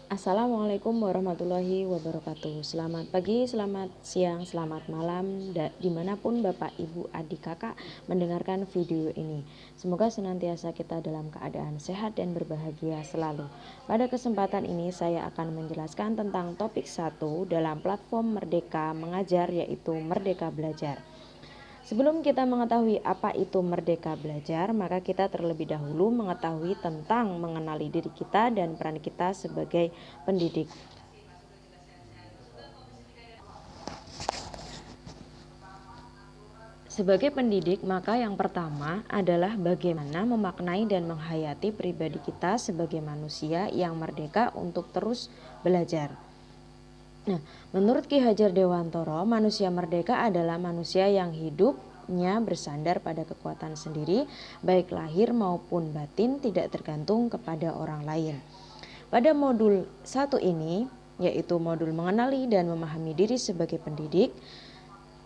Assalamualaikum warahmatullahi wabarakatuh. Selamat pagi, selamat siang, selamat malam, dimanapun Bapak, Ibu, adik, kakak mendengarkan video ini. Semoga senantiasa kita dalam keadaan sehat dan berbahagia selalu. Pada kesempatan ini saya akan menjelaskan tentang topik 1 dalam platform Merdeka Mengajar, yaitu Merdeka Belajar. Sebelum kita mengetahui apa itu merdeka belajar, maka kita terlebih dahulu mengetahui tentang mengenali diri kita dan peran kita sebagai pendidik. Sebagai pendidik, maka yang pertama adalah bagaimana memaknai dan menghayati pribadi kita sebagai manusia yang merdeka untuk terus belajar. Nah, menurut Ki Hajar Dewantoro, manusia merdeka adalah manusia yang hidupnya bersandar pada kekuatan sendiri, baik lahir maupun batin, tidak tergantung kepada orang lain. Pada modul 1 ini, yaitu modul mengenali dan memahami diri sebagai pendidik,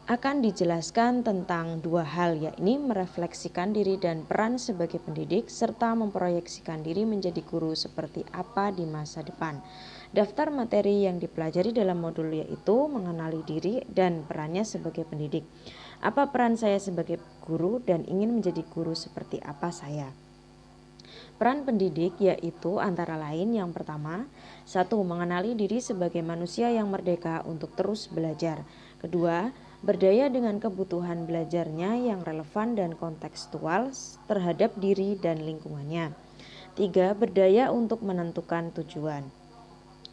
akan dijelaskan tentang dua hal, yakni merefleksikan diri dan peran sebagai pendidik, serta memproyeksikan diri menjadi guru seperti apa di masa depan. Daftar materi yang dipelajari dalam modul yaitu mengenali diri dan perannya sebagai pendidik. Apa peran saya sebagai guru dan ingin menjadi guru seperti apa saya? Peran pendidik yaitu antara lain yang pertama, 1. Mengenali diri sebagai manusia yang merdeka untuk terus belajar. Kedua, berdaya dengan kebutuhan belajarnya yang relevan dan kontekstual terhadap diri dan lingkungannya. 3. Berdaya untuk menentukan tujuan.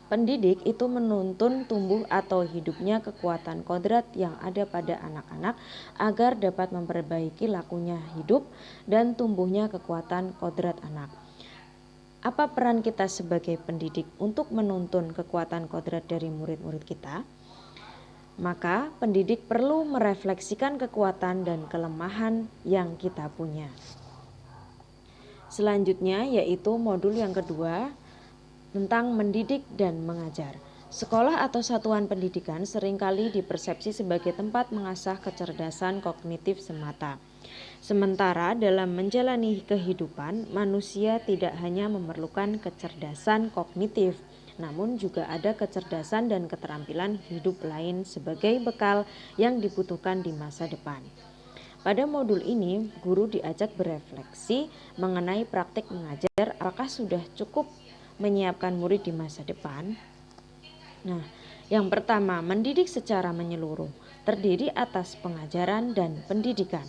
Pendidik itu menuntun tumbuh atau hidupnya kekuatan kodrat yang ada pada anak-anak agar dapat memperbaiki lakunya hidup dan tumbuhnya kekuatan kodrat anak. Apa peran kita sebagai pendidik untuk menuntun kekuatan kodrat dari murid-murid kita? Maka pendidik perlu merefleksikan kekuatan dan kelemahan yang kita punya. Selanjutnya yaitu modul yang kedua tentang mendidik dan mengajar. Sekolah atau satuan pendidikan seringkali dipersepsi sebagai tempat mengasah kecerdasan kognitif semata. Sementara dalam menjalani kehidupan, manusia tidak hanya memerlukan kecerdasan kognitif, namun juga ada kecerdasan dan keterampilan hidup lain sebagai bekal yang dibutuhkan di masa depan. Pada modul ini, guru diajak berefleksi mengenai praktik mengajar, apakah sudah cukup menyiapkan murid di masa depan. Nah, yang pertama, mendidik secara menyeluruh, terdiri atas pengajaran dan pendidikan.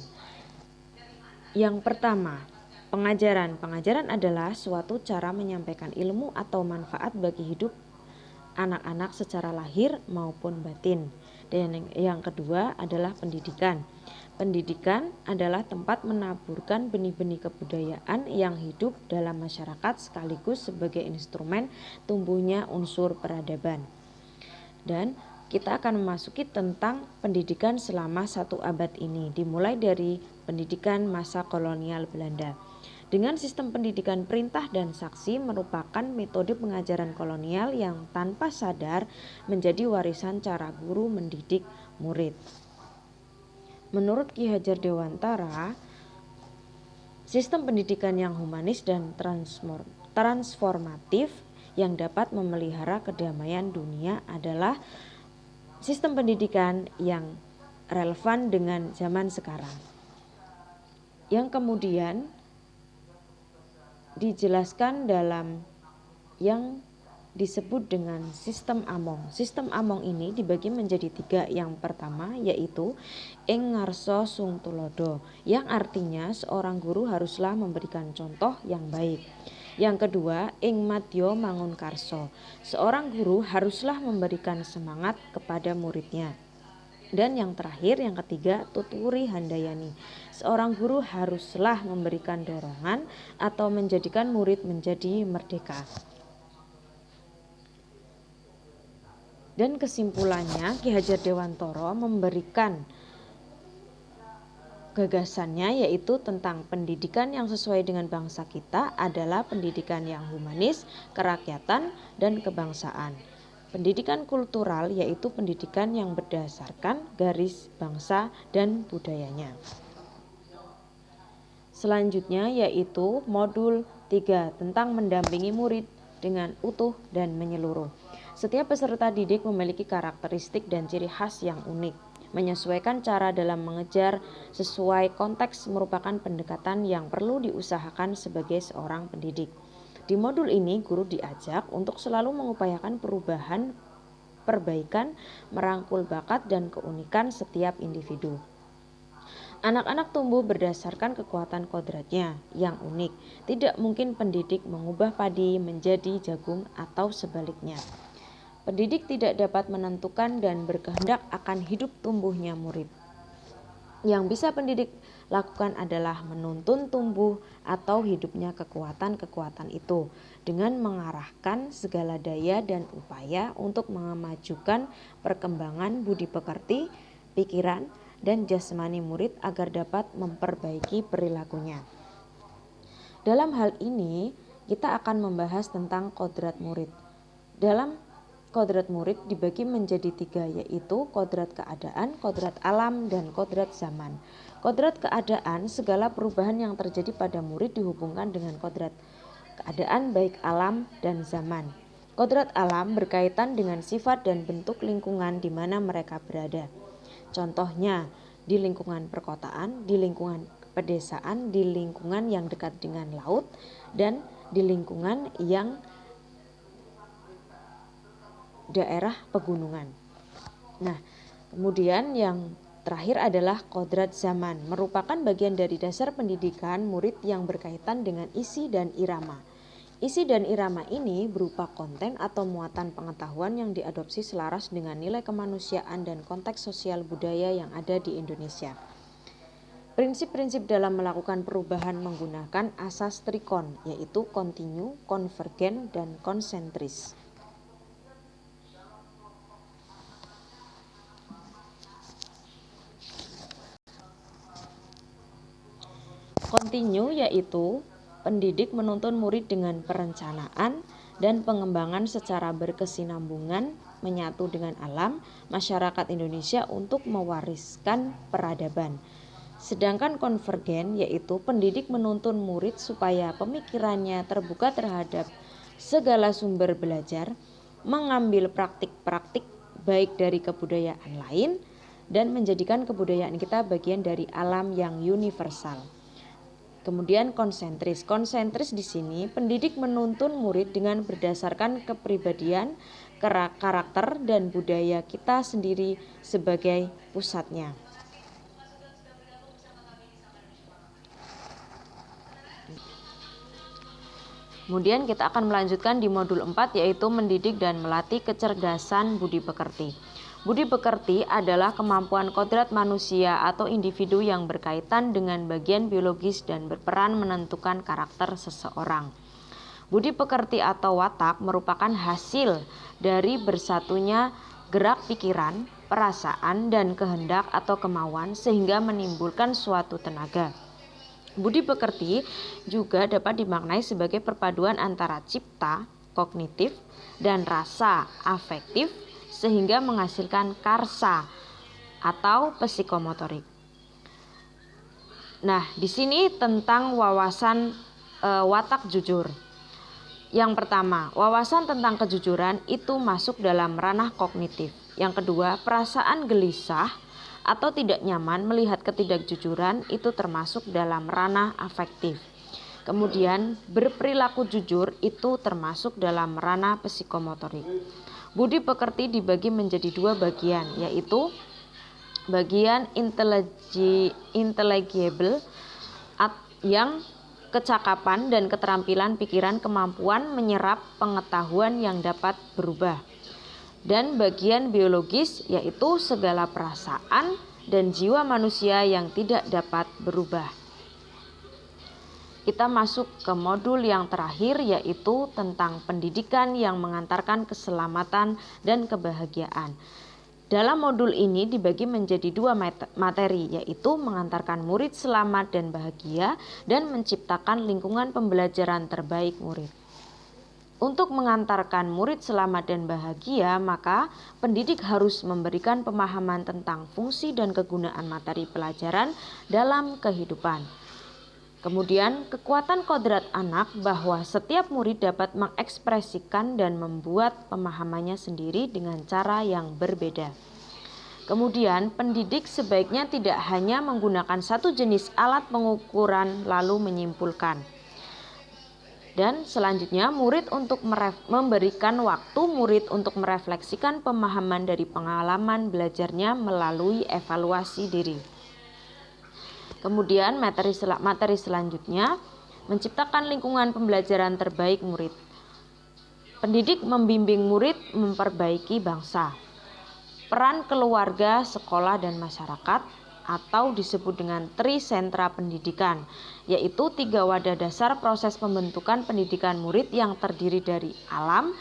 Yang pertama, pengajaran. Pengajaran adalah suatu cara menyampaikan ilmu atau manfaat bagi hidup anak-anak secara lahir maupun batin. Dan yang kedua adalah pendidikan. Pendidikan adalah tempat menaburkan benih-benih kebudayaan yang hidup dalam masyarakat sekaligus sebagai instrumen tumbuhnya unsur peradaban. Dan kita akan memasuki tentang pendidikan selama 1 abad ini, dimulai dari pendidikan masa kolonial Belanda. Dengan sistem pendidikan perintah dan saksi merupakan metode pengajaran kolonial yang tanpa sadar menjadi warisan cara guru mendidik murid. Menurut Ki Hajar Dewantara, sistem pendidikan yang humanis dan transformatif yang dapat memelihara kedamaian dunia adalah sistem pendidikan yang relevan dengan zaman sekarang, yang kemudian dijelaskan dalam yang disebut dengan sistem Among. Sistem Among ini dibagi menjadi 3. Yang pertama yaitu ing ngarsa sung tulodo, yang artinya seorang guru haruslah memberikan contoh yang baik. Yang kedua, ing madya mangun karso, seorang guru haruslah memberikan semangat kepada muridnya. Dan yang terakhir, yang ketiga, tuturi handayani, seorang guru haruslah memberikan dorongan atau menjadikan murid menjadi merdeka. Dan kesimpulannya, Ki Hajar Dewantoro memberikan gagasannya yaitu tentang pendidikan yang sesuai dengan bangsa kita adalah pendidikan yang humanis, kerakyatan, dan kebangsaan. Pendidikan kultural yaitu pendidikan yang berdasarkan garis bangsa dan budayanya. Selanjutnya yaitu modul 3 tentang mendampingi murid dengan utuh dan menyeluruh. Setiap peserta didik memiliki karakteristik dan ciri khas yang unik. Menyesuaikan cara dalam mengejar sesuai konteks merupakan pendekatan yang perlu diusahakan sebagai seorang pendidik. Di modul ini, guru diajak untuk selalu mengupayakan perbaikan, merangkul bakat dan keunikan setiap individu. Anak-anak tumbuh berdasarkan kekuatan kodratnya yang unik. Tidak mungkin pendidik mengubah padi menjadi jagung atau sebaliknya. Pendidik tidak dapat menentukan dan berkehendak akan hidup tumbuhnya murid. Yang bisa pendidik lakukan adalah menuntun tumbuh atau hidupnya kekuatan-kekuatan itu dengan mengarahkan segala daya dan upaya untuk memajukan perkembangan budi pekerti, pikiran, dan jasmani murid agar dapat memperbaiki perilakunya. Dalam hal ini, kita akan membahas tentang kodrat murid. Dalam kodrat murid dibagi menjadi 3, yaitu kodrat keadaan, kodrat alam, dan kodrat zaman. Kodrat keadaan, segala perubahan yang terjadi pada murid dihubungkan dengan kodrat keadaan baik alam dan zaman. Kodrat alam berkaitan dengan sifat dan bentuk lingkungan di mana mereka berada. Contohnya, di lingkungan perkotaan, di lingkungan pedesaan, di lingkungan yang dekat dengan laut, dan di lingkungan yang daerah pegunungan. Nah, kemudian yang terakhir adalah kodrat zaman, merupakan bagian dari dasar pendidikan murid yang berkaitan dengan isi dan irama. Isi dan irama ini berupa konten atau muatan pengetahuan yang diadopsi selaras dengan nilai kemanusiaan dan konteks sosial budaya yang ada di Indonesia. Prinsip-prinsip dalam melakukan perubahan menggunakan asas trikon, yaitu kontinu, konvergen, dan konsentris. Kontinu yaitu pendidik menuntun murid dengan perencanaan dan pengembangan secara berkesinambungan menyatu dengan alam masyarakat Indonesia untuk mewariskan peradaban. Sedangkan konvergen yaitu pendidik menuntun murid supaya pemikirannya terbuka terhadap segala sumber belajar, mengambil praktik-praktik baik dari kebudayaan lain dan menjadikan kebudayaan kita bagian dari alam yang universal. Kemudian konsentris. Konsentris di sini pendidik menuntun murid dengan berdasarkan kepribadian, karakter, dan budaya kita sendiri sebagai pusatnya. Kemudian kita akan melanjutkan di modul 4 yaitu mendidik dan melatih kecerdasan budi pekerti. Budi pekerti adalah kemampuan kodrat manusia atau individu yang berkaitan dengan bagian biologis dan berperan menentukan karakter seseorang. Budi pekerti atau watak merupakan hasil dari bersatunya gerak pikiran, perasaan, dan kehendak atau kemauan sehingga menimbulkan suatu tenaga. Budi pekerti juga dapat dimaknai sebagai perpaduan antara cipta, kognitif, dan rasa, afektif, sehingga menghasilkan karsa atau psikomotorik. Nah, di sini tentang wawasan watak jujur. Yang pertama, wawasan tentang kejujuran itu masuk dalam ranah kognitif. Yang kedua, perasaan gelisah atau tidak nyaman melihat ketidakjujuran itu termasuk dalam ranah afektif. Kemudian, berperilaku jujur itu termasuk dalam ranah psikomotorik. Budi pekerti dibagi menjadi 2 bagian, yaitu bagian intelligible yang kecakapan dan keterampilan pikiran, kemampuan menyerap pengetahuan yang dapat berubah. Dan bagian biologis yaitu segala perasaan dan jiwa manusia yang tidak dapat berubah. Kita masuk ke modul yang terakhir yaitu tentang pendidikan yang mengantarkan keselamatan dan kebahagiaan. Dalam modul ini dibagi menjadi 2 materi, yaitu mengantarkan murid selamat dan bahagia dan menciptakan lingkungan pembelajaran terbaik murid. Untuk mengantarkan murid selamat dan bahagia, maka pendidik harus memberikan pemahaman tentang fungsi dan kegunaan materi pelajaran dalam kehidupan. Kemudian, kekuatan kodrat anak bahwa setiap murid dapat mengekspresikan dan membuat pemahamannya sendiri dengan cara yang berbeda. Kemudian, pendidik sebaiknya tidak hanya menggunakan satu jenis alat pengukuran lalu menyimpulkan. Dan selanjutnya, memberikan waktu murid untuk merefleksikan pemahaman dari pengalaman belajarnya melalui evaluasi diri. Kemudian materi selanjutnya, menciptakan lingkungan pembelajaran terbaik murid. Pendidik membimbing murid memperbaiki bangsa. Peran keluarga, sekolah, dan masyarakat atau disebut dengan trisentra pendidikan, yaitu 3 wadah dasar proses pembentukan pendidikan murid yang terdiri dari alam,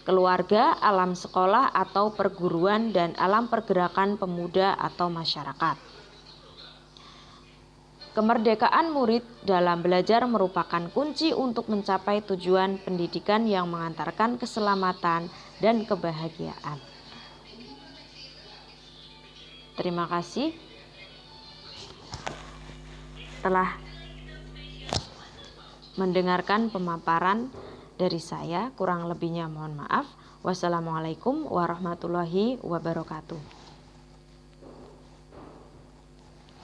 keluarga, alam sekolah atau perguruan, dan alam pergerakan pemuda atau masyarakat. Kemerdekaan murid dalam belajar merupakan kunci untuk mencapai tujuan pendidikan yang mengantarkan keselamatan dan kebahagiaan. Terima kasih telah mendengarkan pemaparan dari saya. Kurang lebihnya mohon maaf. Wassalamualaikum warahmatullahi wabarakatuh.